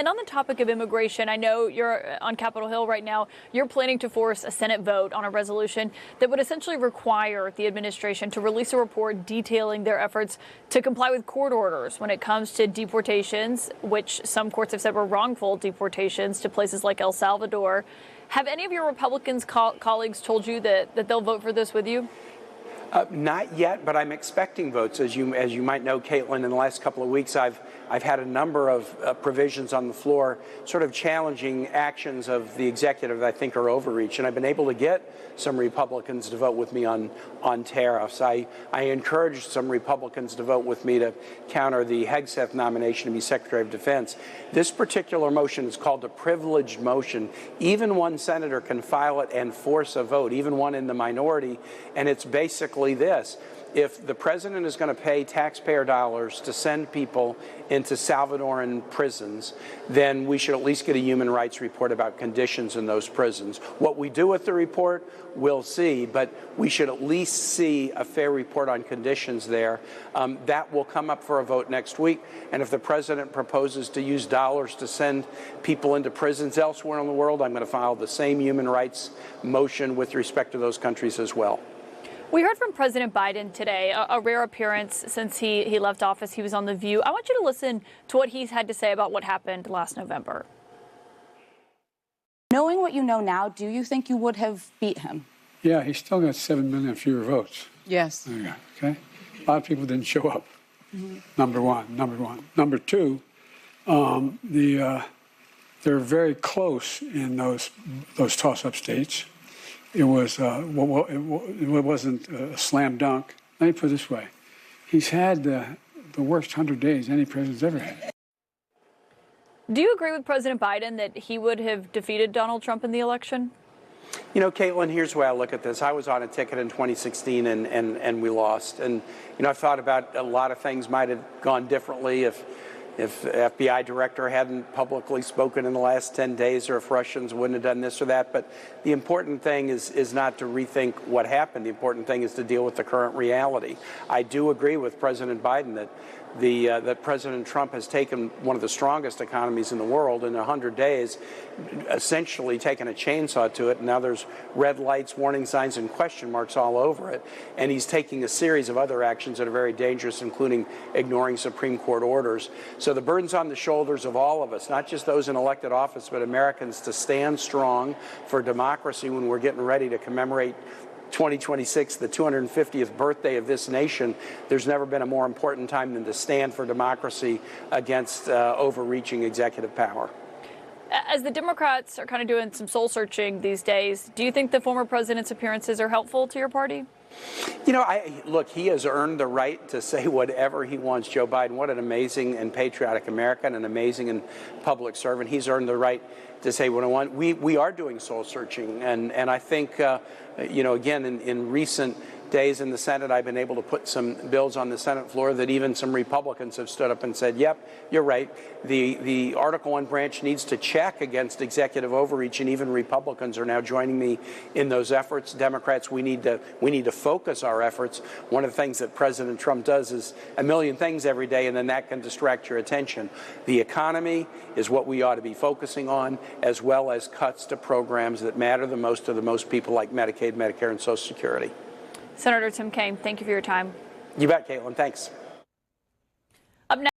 And on the topic of immigration, I know you're on Capitol Hill right now. You're planning to force a Senate vote on a resolution that would essentially require the administration to release a report detailing their efforts to comply with court orders when it comes to deportations, which some courts have said were wrongful deportations to places like El Salvador. Have any of your Republicans colleagues told you that they'll vote for this with you? Not yet, but I'm expecting votes. As you might know, Caitlin, in the last couple of weeks, I've had a number of provisions on the floor, sort of challenging actions of the executive that I think are overreach, and I've been able to get some Republicans to vote with me on tariffs. I encouraged some Republicans to vote with me to counter the Hegseth nomination to be Secretary of Defense. This particular motion is called a privileged motion. Even one senator can file it and force a vote, even one in the minority, and it's basically this: if the president is going to pay taxpayer dollars to send people into Salvadoran prisons, then we should at least get a human rights report about conditions in those prisons. What we do with the report, we'll see, but we should at least see a fair report on conditions there. That will come up for a vote next week. And if the president proposes to use dollars to send people into prisons elsewhere in the world, I'm going to file the same human rights motion with respect to those countries as well. We heard from President Biden today, a rare appearance since he left office. He was on The View. I want you to listen to what he's had to say about what happened last November. Knowing what you know now, do you think you would have beat him? Yeah, he still got 7 million fewer votes. Yes. There you go. Okay. A lot of people didn't show up. Mm-hmm. Number one. Number two, they're very close in those toss-up states. It was it wasn't a slam dunk. Let me put it this way: he's had the worst 100 days any president's ever had. Do you agree with President Biden that he would have defeated Donald Trump in the election? You know, Caitlin, here's the way I look at this. I was on a ticket in 2016 and we lost. And, you know, I've thought about a lot of things might have gone differently if the FBI director hadn't publicly spoken in the last 10 days, or if Russians wouldn't have done this or that. But the important thing is not to rethink what happened. The important thing is to deal with the current reality. I do agree with President Biden that that President Trump has taken one of the strongest economies in the world in 100 days, essentially taken a chainsaw to it. And now there's red lights, warning signs, and question marks all over it. And he's taking a series of other actions that are very dangerous, including ignoring Supreme Court orders. So the burden's on the shoulders of all of us, not just those in elected office, but Americans, to stand strong for democracy when we're getting ready to commemorate 2026, the 250th birthday of this nation. There's never been a more important time than to stand for democracy against overreaching executive power. As the Democrats are kind of doing some soul searching these days, do you think the former president's appearances are helpful to your party? You know, look, he has earned the right to say whatever he wants. Joe Biden, what an amazing and patriotic American, an amazing and public servant. He's earned the right to say what I want. We are doing soul searching, and I think, you know, again, in recent days in the Senate, I've been able to put some bills on the Senate floor that even some Republicans have stood up and said, yep, you're right. The Article 1 branch needs to check against executive overreach, and even Republicans are now joining me in those efforts. Democrats, we need to focus our efforts. One of the things that President Trump does is a million things every day, and then that can distract your attention. The economy is what we ought to be focusing on, as well as cuts to programs that matter the most to the most people, like Medicaid, Medicare, and Social Security. Senator Tim Kaine, thank you for your time. You bet, Caitlin. Thanks.